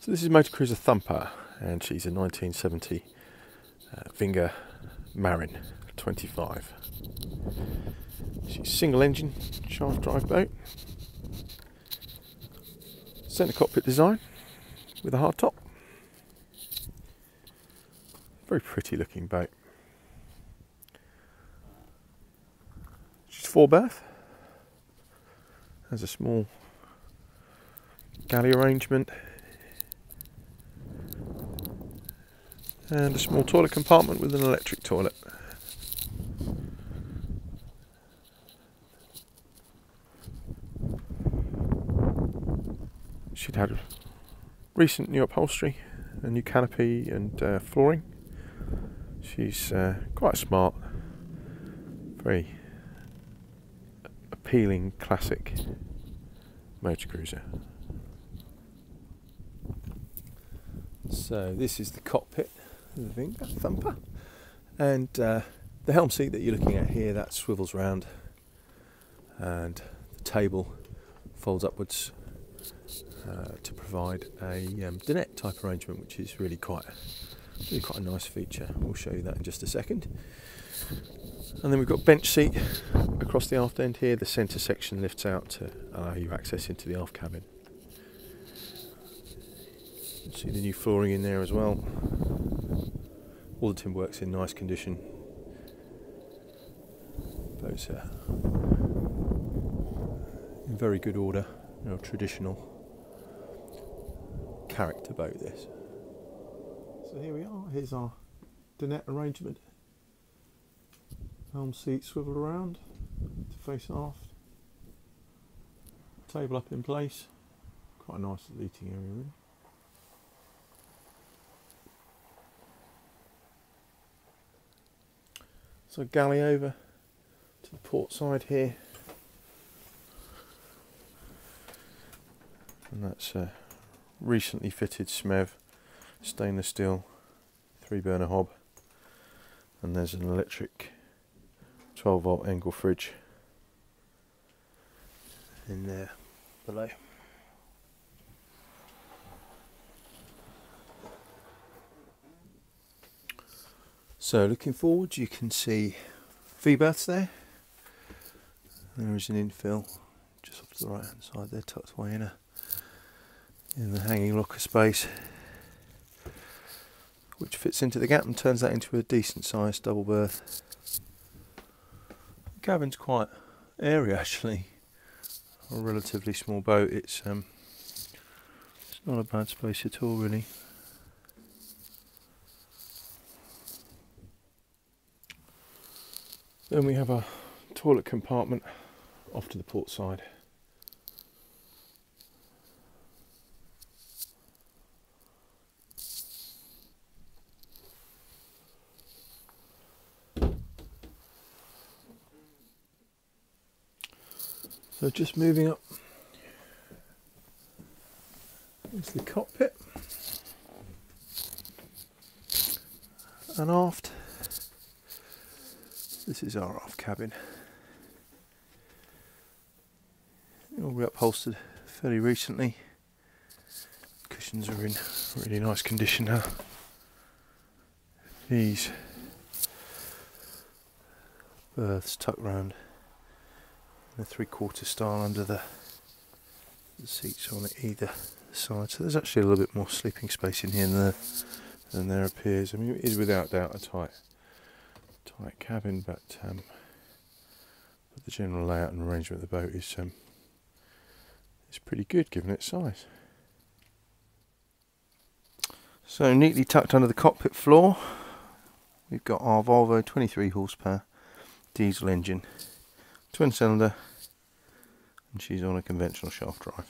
So this is Motor Cruiser Thumper, and she's a 1970 Vinga Marin 25. She's single engine shaft drive boat, centre cockpit design with a hard top. Very pretty looking boat. She's 4-berth, has a small galley arrangement and a small toilet compartment with an electric toilet. She'd had recent new upholstery, a new canopy and flooring. She's quite smart, very appealing classic motor cruiser. So this is the cockpit of the Vinga Thumper, and the helm seat that you're looking at here, that swivels round, and the table folds upwards to provide a dinette type arrangement, which is really quite a nice feature. We'll show you that in just a second. And then we've got bench seat across the aft end here. The centre section lifts out to allow you access into the aft cabin. You can see the new flooring in there as well. All the timber work's in nice condition. Boats are in very good order. You know, traditional character boat this. So here we are. Here's our dinette arrangement. Helm seat swivel around to face aft. Table up in place. Quite a nice little eating area really. So galley over to the port side here, and that's a recently fitted SMEV stainless steel 3-burner hob, and there's an electric 12-volt Engel fridge in there below. So looking forward, you can see V-berths there. There is an infill just off to the right hand side there, tucked away in the hanging locker space, which fits into the gap and turns that into a decent sized double berth. The cabin's quite airy actually. A relatively small boat. It's not a bad space at all really. Then we have a toilet compartment off to the port side. So just moving up into the cockpit and aft. This is our aft cabin. All reupholstered fairly recently. Cushions are in really nice condition now. These berths tucked round in a 3/4 style under the seats on either side. So there's actually a little bit more sleeping space in here than there appears. I mean, it is without doubt a tight cabin, but the general layout and arrangement of the boat is pretty good given its size. So neatly tucked under the cockpit floor, we've got our Volvo 23 horsepower diesel engine, twin cylinder, and she's on a conventional shaft drive.